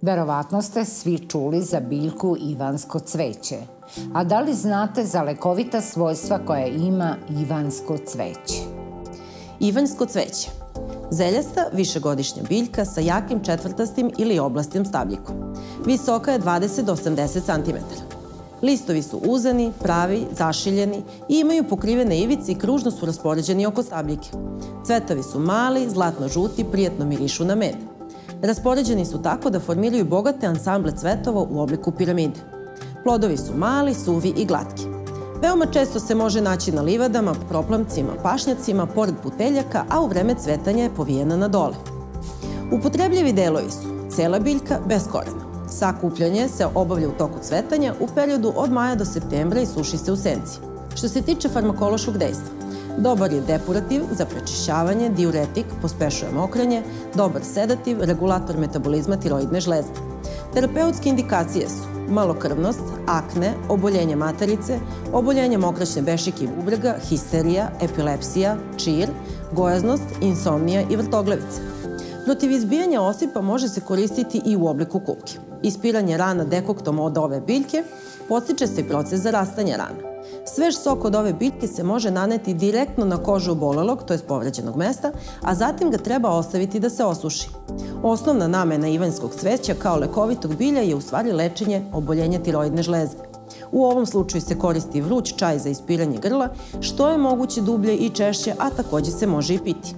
Verovatno ste svi čuli za biljku ivansko cveće. A da li znate za lekovita svojstva koja ima ivansko cveće? Ivanjsko cveće. Zeljasta, višegodišnja biljka sa jakim četvrtastim ili oblastim stabljikom. Visoka je 20 do 80 cm. Listovi su uzani, pravi, zašiljeni i imaju pokrivene ivice i kružno su raspoređeni oko stabljike. Cvetovi su mali, zlatno-žuti, prijatno mirišu na med. Raspoređeni su tako da formiraju bogate ansamble cvetova u obliku piramide. Plodovi su mali, suvi i glatki. Veoma često se može naći na livadama, proplamcima, pašnjacima, pored puteljaka, a u vreme cvetanja je povijena na dole. Upotrebljivi delovi su cela biljka bez korena. Sakupljanje se obavlja u toku cvetanja u periodu od maja do septembra i suši se u senci. Što se tiče farmakološkog dejstva, dobar je depurativ za prečišćavanje, diuretik, pospešuje mokrenje, dobar sedativ, regulator metabolizma tiroidne žlezde. Terapeutske indikacije su malokrvnost, akne, oboljenje materice, oboljenje mokraćne bešike i bubrega, histerija, epilepsija, čir, gojaznost, insomnija i vrtoglavica. Protiv izbijanja osipa može se koristiti i u obliku kupke. Ispiranje rana dekoktom od ove biljke podstiče se proces zarastanja rana. Svež sok od ove biljke se može naneti direktno na kožu obolelog, to je povređenog mesta, a zatim ga treba ostaviti da se osuši. Osnovna namena ivanjskog cveća kao lekovitog bilja je u stvari lečenje oboljenja tiroidne žlezde. U ovom slučaju se koristi vruć čaj za ispiranje grla, što je moguće dublje i češće, a takođe se može i piti.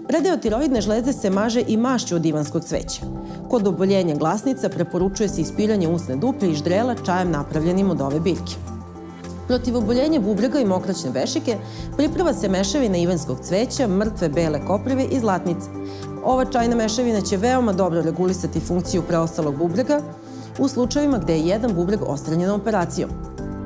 Predeo tiroidne žlezde se maže i mašću od ivanjskog cveća. Kod oboljenja glasnica preporučuje se ispiranje usne duplje i ždrela čajem napravljenim od ove biljke. Protiv oboljenja bubrega i mokraćne bešike priprava se mešavina ivanjskog cveća, mrtve bele koprive i zlatnice. Ova čajna mešavina će veoma dobro regulisati funkciju preostalog bubrega u slučajevima gde je jedan bubreg odstranjen operacijom.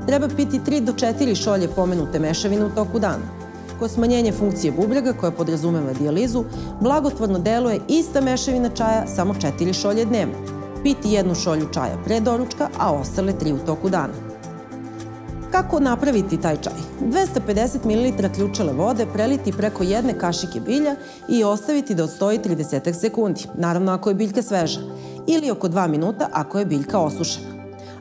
Treba piti 3 do 4 šolje pomenute mešavine u toku dana. Kod smanjenja funkcije bubrega, koja podrazumeva dijalizu, blagotvorno deluje ista mešavina čaja, samo 4 šolje dnevno. Piti 1 šolju čaja pre doručka, a ostale 3 u toku dana. Kako napraviti taj čaj? 250 ml ključale vode preliti preko 1 kašike bilja i ostaviti da odstoji 30 sekundi, naravno ako je biljka sveža, ili oko 2 minuta ako je biljka osušena.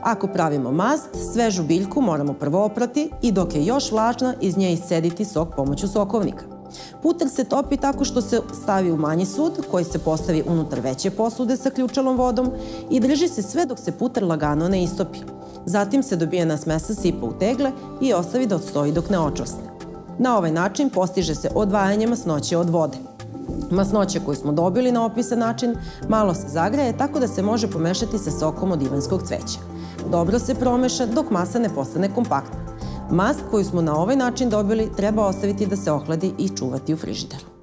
Ako pravimo mast, svežu biljku moramo prvo oprati i dok je još vlažna, iz nje iscediti sok pomoću sokovnika. Puter se topi tako što se stavi u manji sud, koji se postavi unutar veće posude sa ključalom vodom i drži se sve dok se puter lagano ne istopi. Zatim se dobijena smesa sipa u tegle i ostavi da odstoji dok ne očvrsne. Na ovaj način postiže se odvajanje masnoće od vode. Masnoća koju smo dobili na opisan način malo se zagreje tako da se može pomešati sa sokom od ivanjskog cveća. Dobro se promeša dok masa ne postane kompaktna. Mast koju smo na ovaj način dobili treba ostaviti da se ohladi i čuvati u frižideru.